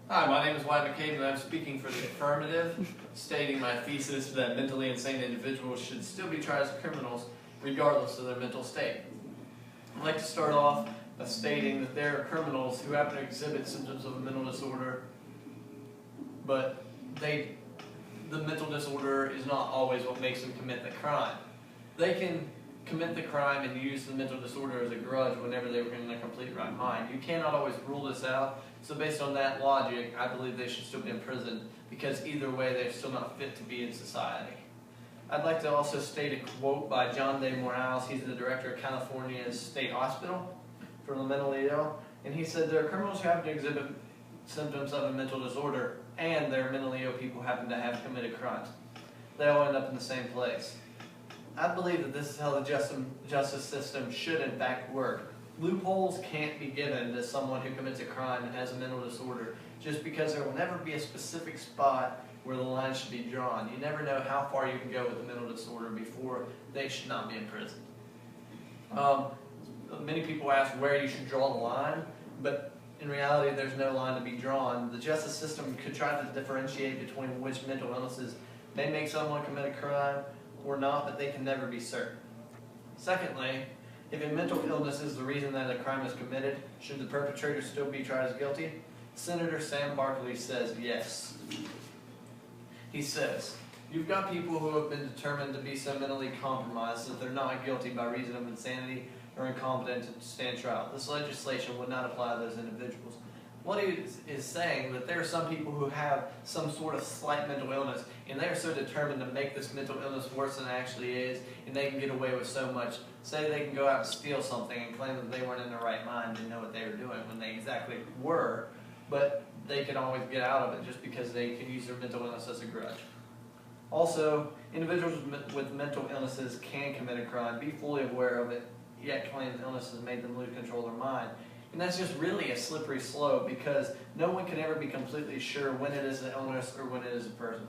Hi, my name is Wyatt McCabe, and I'm speaking for the affirmative, stating my thesis that mentally insane individuals should still be tried as criminals, regardless of their mental state. I'd like to start off by stating that there are criminals who happen to exhibit symptoms of a mental disorder, but the mental disorder is not always what makes them commit the crime. They can commit the crime and use the mental disorder as a grudge whenever they were in their complete right mind. You cannot always rule this out, so based on that logic, I believe they should still be in prison, because either way they're still not fit to be in society. I'd like to also state a quote by John De Morales. He's the director of California's State Hospital for the mentally ill, and he said there are criminals who happen to exhibit symptoms of a mental disorder, and there are mentally ill people who happen to have committed crimes. They all end up in the same place. I believe that this is how the justice system should in fact work. Loopholes can't be given to someone who commits a crime and has a mental disorder, just because there will never be a specific spot where the line should be drawn. You never know how far you can go with a mental disorder before they should not be in prison. Many people ask where you should draw the line, but in reality there's no line to be drawn. The justice system could try to differentiate between which mental illnesses may make someone commit a crime or not, but they can never be certain. Secondly, if a mental illness is the reason that a crime is committed, should the perpetrator still be tried as guilty? Senator Sam Barkley says yes. He says, "You've got people who have been determined to be so mentally compromised that they're not guilty by reason of insanity or incompetent to stand trial. This legislation would not apply to those individuals." What he is saying that there are some people who have some sort of slight mental illness, and they are so determined to make this mental illness worse than it actually is, and they can get away with so much. Say they can go out and steal something and claim that they weren't in their right mind, didn't know what they were doing when they exactly were, but they can always get out of it just because they can use their mental illness as a grudge. Also, individuals with mental illnesses can commit a crime, be fully aware of it, yet claim the illness has made them lose control of their mind. And that's just really a slippery slope, because no one can ever be completely sure when it is an illness or when it is a person.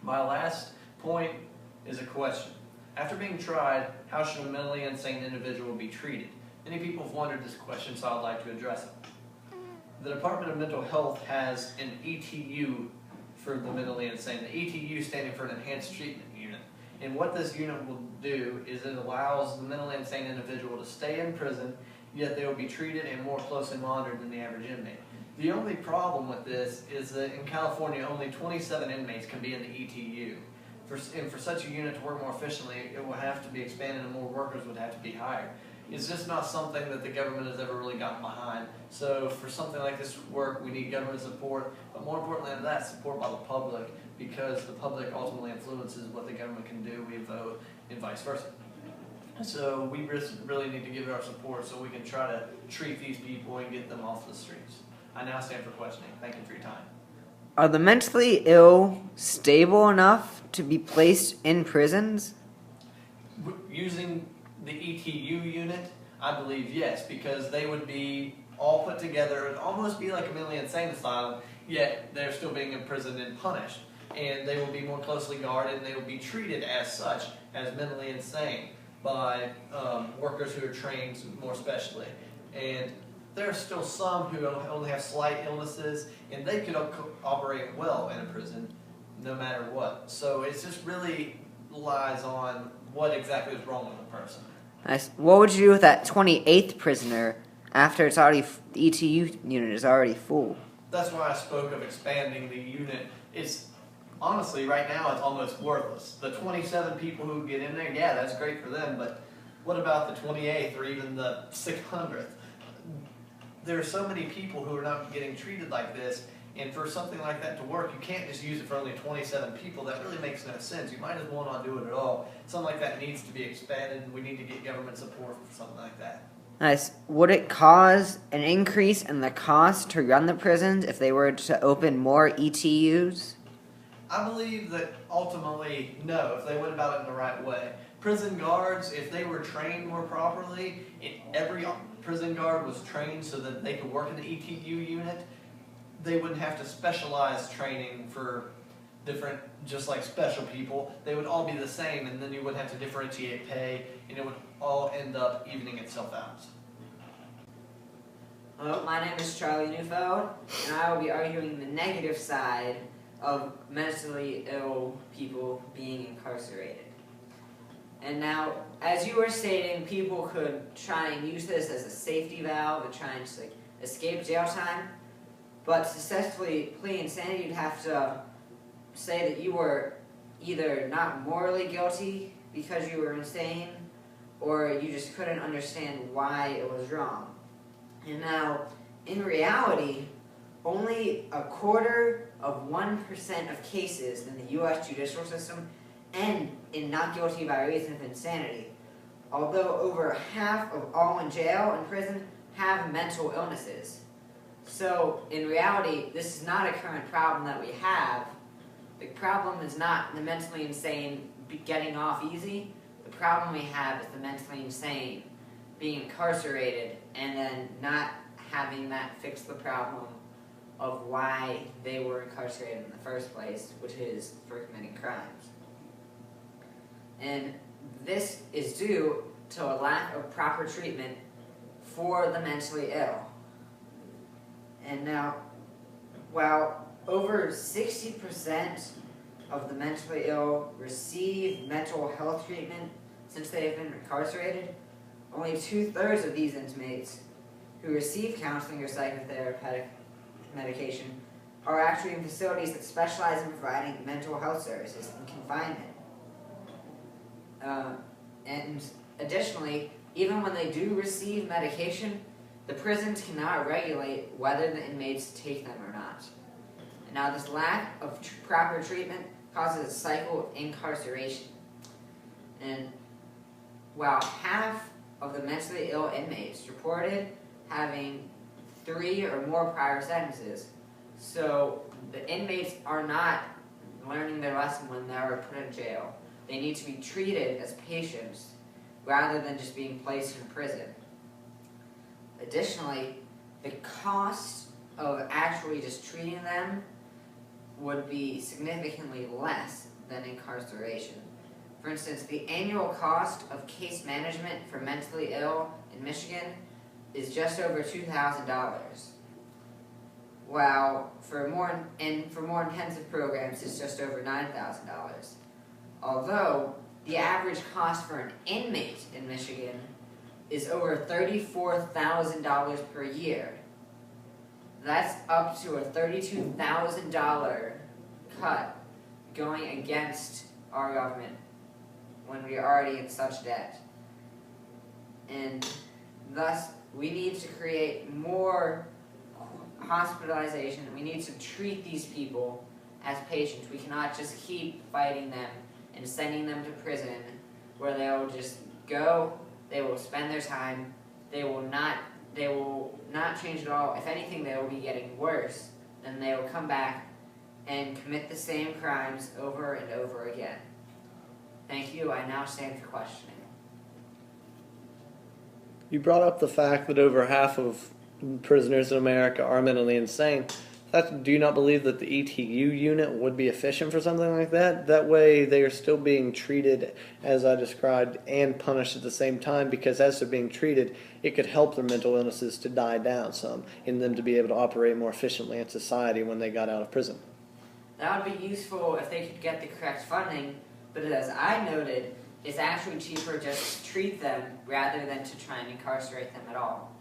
My last point is a question. After being tried, how should a mentally insane individual be treated? Many people have wondered this question, so I'd like to address it. The Department of Mental Health has an ETU for the mentally insane. The ETU standing for an Enhanced Treatment Unit. And what this unit will do is it allows the mentally insane individual to stay in prison, yet they will be treated and more closely monitored than the average inmate. The only problem with this is that in California, only 27 inmates can be in the ETU. For such a unit to work more efficiently, it will have to be expanded and more workers would have to be hired. It's just not something that the government has ever really gotten behind. So for something like this to work, we need government support, but more importantly than that, support by the public, because the public ultimately influences what the government can do. We vote, and vice versa. So we really need to give it our support so we can try to treat these people and get them off the streets. I now stand for questioning. Thank you for your time. Are the mentally ill stable enough to be placed in prisons? Using the ETU unit, I believe yes, because they would be all put together. It would almost be like a mentally insane asylum, yet they're still being imprisoned and punished. And they will be more closely guarded, and they will be treated as such, as mentally insane, by workers who are trained more specially. And there are still some who only have slight illnesses, and they could operate well in a prison no matter what. So it just really relies on what exactly is wrong with the person. What would you do with that 28th prisoner after it's already the ETU unit is already full? That's why I spoke of expanding the unit. Honestly, right now it's almost worthless. The 27 people who get in there, yeah, that's great for them, but what about the 28th or even the 600th? There are so many people who are not getting treated like this, and for something like that to work, you can't just use it for only 27 people. That really makes no sense. You might as well not do it at all. Something like that needs to be expanded, and we need to get government support for something like that. Nice. Would it cause an increase in the cost to run the prisons if they were to open more ETUs? I believe that ultimately, no, if they went about it in the right way. Prison guards, if they were trained more properly, if every prison guard was trained so that they could work in the ETU unit, they wouldn't have to specialize training for different, just like special people. They would all be the same, and then you wouldn't have to differentiate pay, and it would all end up evening itself out. Hello, my name is Charlie Neufeld, and I will be arguing the negative side of mentally ill people being incarcerated. And now, as you were stating, people could try and use this as a safety valve and try and just, like, escape jail time, but to successfully plead insanity, you'd have to say that you were either not morally guilty because you were insane, or you just couldn't understand why it was wrong. And now, in reality, only 0.25% of cases in the U.S. judicial system end in not guilty by reason of insanity, although over half of all in jail and prison have mental illnesses. So, in reality, this is not a current problem that we have. The problem is not the mentally insane getting off easy. The problem we have is the mentally insane being incarcerated and then not having that fix the problem of why they were incarcerated in the first place, which is for committing crimes. And this is due to a lack of proper treatment for the mentally ill. And now, while over 60% of the mentally ill receive mental health treatment since they have been incarcerated, only 2/3 of these inmates who receive counseling or psychotherapeutic medication are actually in facilities that specialize in providing mental health services in confinement. And additionally, even when they do receive medication, the prisons cannot regulate whether the inmates take them or not. And now this lack of proper treatment causes a cycle of incarceration. And while half of the mentally ill inmates reported having 3 or more prior sentences, so the inmates are not learning their lesson when they are put in jail. They need to be treated as patients rather than just being placed in prison. Additionally, the cost of actually just treating them would be significantly less than incarceration. For instance, the annual cost of case management for mentally ill in Michigan is just over $2,000, while for more intensive programs it's just over $9,000. Although the average cost for an inmate in Michigan is over $34,000 per year. That's up to a $32,000 cut going against our government when we are already in such debt. And thus, we need to create more hospitalization. We need to treat these people as patients. We cannot just keep fighting them and sending them to prison where they will just go, they will spend their time, they will not change at all. If anything, they will be getting worse. Then they will come back and commit the same crimes over and over again. Thank you. I now stand for questioning. You brought up the fact that over half of prisoners in America are mentally insane. Do you not believe that the ETU unit would be efficient for something like that? That way they are still being treated as I described and punished at the same time, because as they're being treated, it could help their mental illnesses to die down some and them to be able to operate more efficiently in society when they got out of prison. That would be useful if they could get the correct funding, but as I noted, it's actually cheaper just to treat them rather than to try and incarcerate them at all.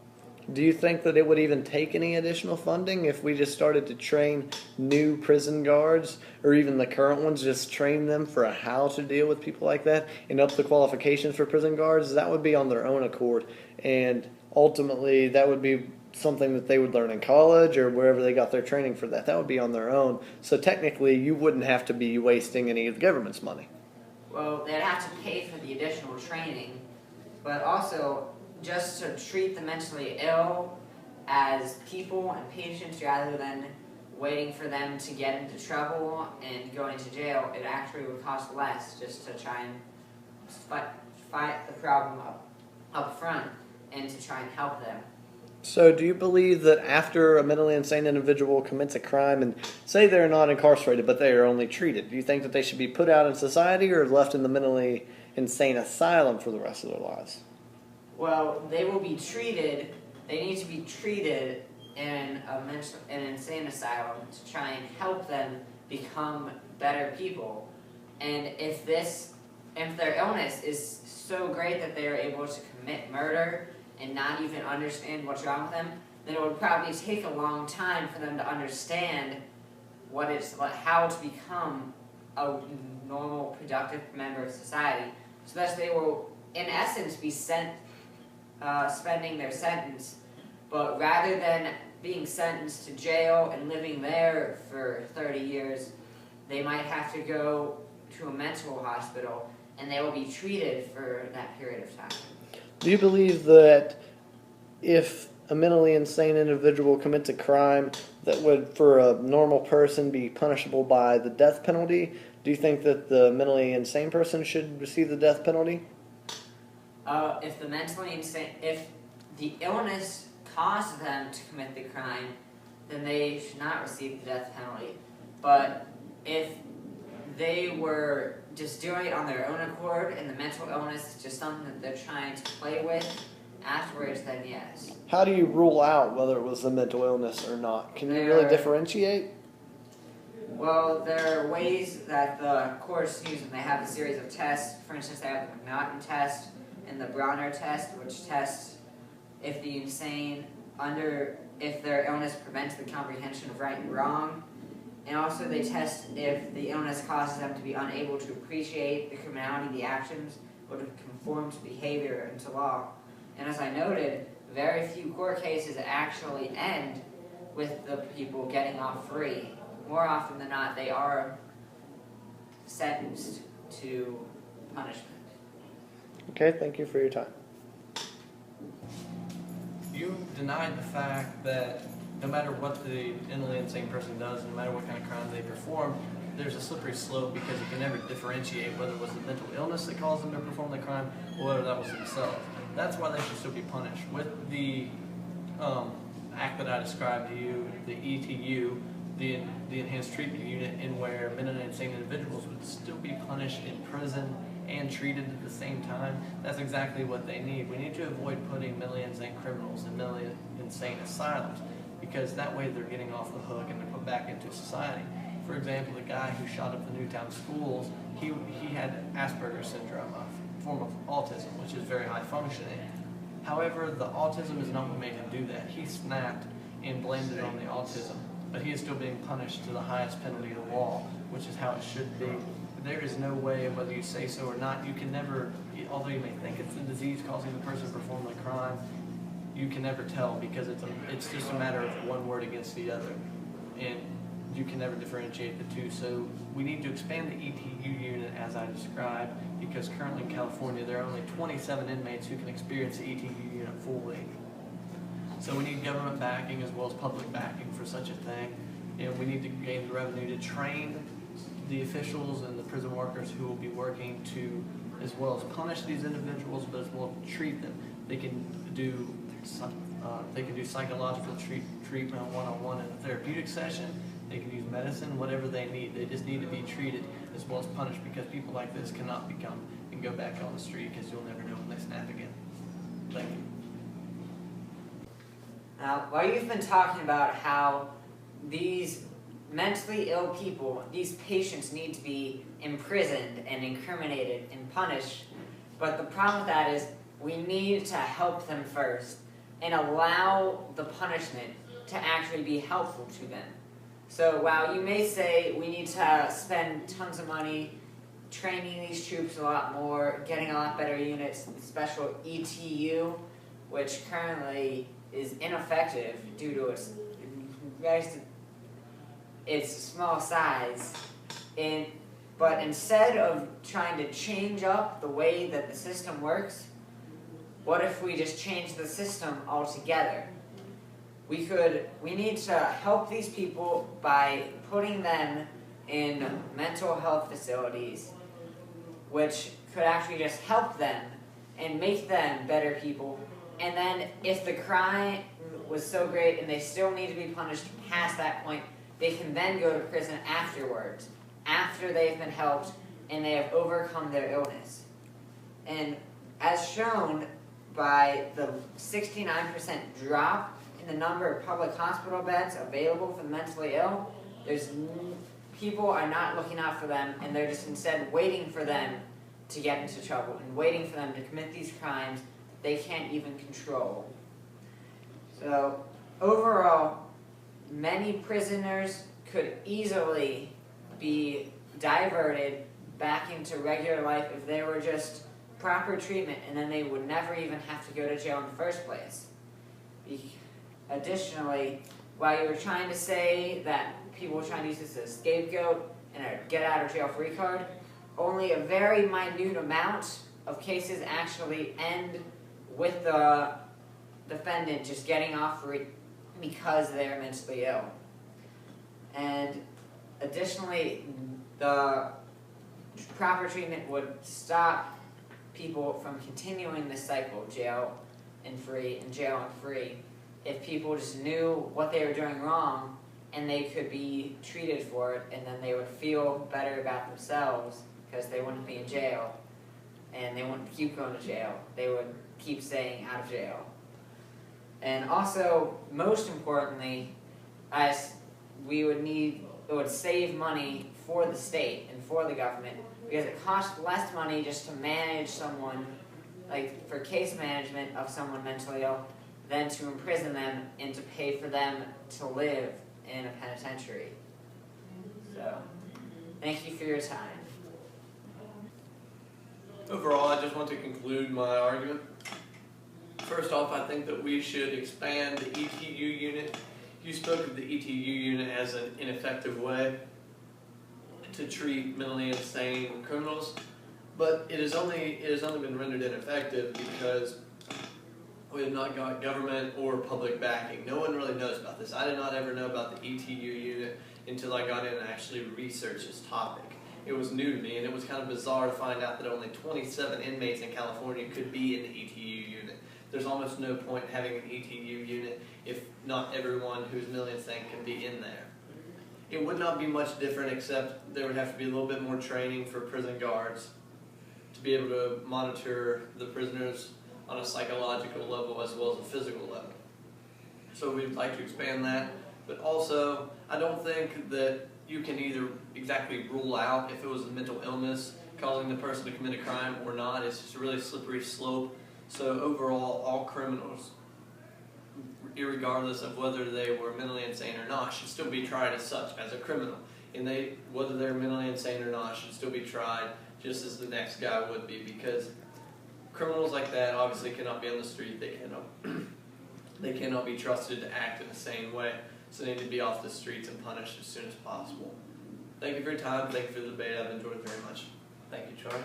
Do you think that it would even take any additional funding if we just started to train new prison guards, or even the current ones, just train them for how to deal with people like that and up the qualifications for prison guards? That would be on their own accord, and ultimately that would be something that they would learn in college or wherever they got their training for that. That would be on their own. So technically you wouldn't have to be wasting any of the government's money. Well, they'd have to pay for the additional training, but also just to treat the mentally ill as people and patients rather than waiting for them to get into trouble and going to jail, it actually would cost less just to try and fight the problem up front and to try and help them. So do you believe that after a mentally insane individual commits a crime, and say they're not incarcerated but they are only treated, do you think that they should be put out in society or left in the mentally insane asylum for the rest of their lives? Well, they will be treated they need to be treated in an insane asylum to try and help them become better people. And if their illness is so great that they are able to commit murder and not even understand what's wrong with them, then it would probably take a long time for them to understand how to become a normal, productive member of society. So that they will, in essence, be spending their sentence, but rather than being sentenced to jail and living there for 30 years, they might have to go to a mental hospital, and they will be treated for that period of time. Do you believe that if a mentally insane individual commits a crime that would, for a normal person, be punishable by the death penalty, do you think that the mentally insane person should receive the death penalty? If the illness caused them to commit the crime, then they should not receive the death penalty. But if they were just doing it on their own accord and the mental illness is just something that they're trying to play with afterwards, then yes. How do you rule out whether it was a mental illness or not? Can you really differentiate? Well, there are ways that the courts use, and they have a series of tests. For instance, they have the McNaughton test and the Bronner test, which tests if their illness prevents the comprehension of right and wrong. And also they test if the illness causes them to be unable to appreciate the criminality of the actions or to conform to behavior and to law. And as I noted, very few court cases actually end with the people getting off free. More often than not, they are sentenced to punishment. Okay, thank you for your time. You denied the fact that no matter what the mentally insane person does, no matter what kind of crime they perform, there's a slippery slope because you can never differentiate whether it was the mental illness that caused them to perform the crime or whether that was themselves. That's why they should still be punished. With the act that I described to you, the ETU, the Enhanced Treatment Unit, in where mentally insane individuals would still be punished in prison and treated at the same time, that's exactly what they need. We need to avoid putting mentally insane criminals in mentally insane asylums, because that way they're getting off the hook and they're put back into society. For example, the guy who shot up the Newtown schools, he had Asperger's syndrome, a form of autism, which is very high functioning. However, the autism is not what made him do that. He snapped and blamed it on the autism, but he is still being punished to the highest penalty of the law, which is how it should be. There is no way, whether you say so or not, you can never, although you may think it's the disease causing the person to perform the crime, you can never tell, because it's just a matter of one word against the other, and you can never differentiate the two. So we need to expand the ETU unit as I described, because currently in California there are only 27 inmates who can experience the ETU unit fully. So we need government backing as well as public backing for such a thing, and we need to gain the revenue to train the officials and the prison workers who will be working to, as well as punish these individuals, but as well as treat them. They can do psychological treatment one-on-one in a therapeutic session. They can use medicine, whatever they need. They just need to be treated as well as punished, because people like this cannot become and go back on the street, because you'll never know when they snap again. Thank you. Now, while you've been talking about how these mentally ill people, these patients need to be imprisoned and incriminated and punished, but the problem with that is we need to help them first and allow the punishment to actually be helpful to them. So while you may say we need to spend tons of money training these troops a lot more, getting a lot better units, the special ETU, which currently is ineffective due to its small size, but instead of trying to change up the way that the system works, what if we just change the system altogether? We need to help these people by putting them in mental health facilities, which could actually just help them and make them better people. And then if the crime was so great and they still need to be punished past that point, they can then go to prison afterwards, after they've been helped and they have overcome their illness. And as shown, by the 69% drop in the number of public hospital beds available for the mentally ill. People are not looking out for them, and they're just instead waiting for them to get into trouble and waiting for them to commit these crimes that they can't even control. So overall, many prisoners could easily be diverted back into regular life if they were just proper treatment, and then they would never even have to go to jail in the first place. Additionally, while you were trying to say that people were trying to use this as a scapegoat and a get out of jail free card, only a very minute amount of cases actually end with the defendant just getting off free because they're mentally ill. And additionally, the proper treatment would stop people from continuing this cycle of jail and free and jail and free if people just knew what they were doing wrong and they could be treated for it, and then they would feel better about themselves because they wouldn't be in jail and they wouldn't keep going to jail. They would keep staying out of jail. And also, most importantly, as we would need, it would save money for the state and for the government, because it costs less money just to manage someone, like for case management of someone mentally ill, than to imprison them and to pay for them to live in a penitentiary. So, thank you for your time. Overall, I just want to conclude my argument. First off, I think that we should expand the ETU unit. You spoke of the ETU unit as an ineffective way to treat mentally insane criminals, but it has only been rendered ineffective because we have not got government or public backing. No one really knows about this. I did not ever know about the ETU unit until I got in and actually researched this topic. It was new to me, and it was kind of bizarre to find out that only 27 inmates in California could be in the ETU unit. There's almost no point in having an ETU unit if not everyone who's mentally insane can be in there. It would not be much different, except there would have to be a little bit more training for prison guards to be able to monitor the prisoners on a psychological level as well as a physical level. So we'd like to expand that, but also I don't think that you can either exactly rule out if it was a mental illness causing the person to commit a crime or not. It's just a really slippery slope. So overall, all criminals, irregardless of whether they were mentally insane or not, should still be tried as such, as a criminal. And whether they're mentally insane or not, should still be tried just as the next guy would be, because criminals like that obviously cannot be on the street. They cannot be trusted to act in a sane way. So they need to be off the streets and punished as soon as possible. Thank you for your time. Thank you for the debate. I've enjoyed it very much. Thank you, Charlie.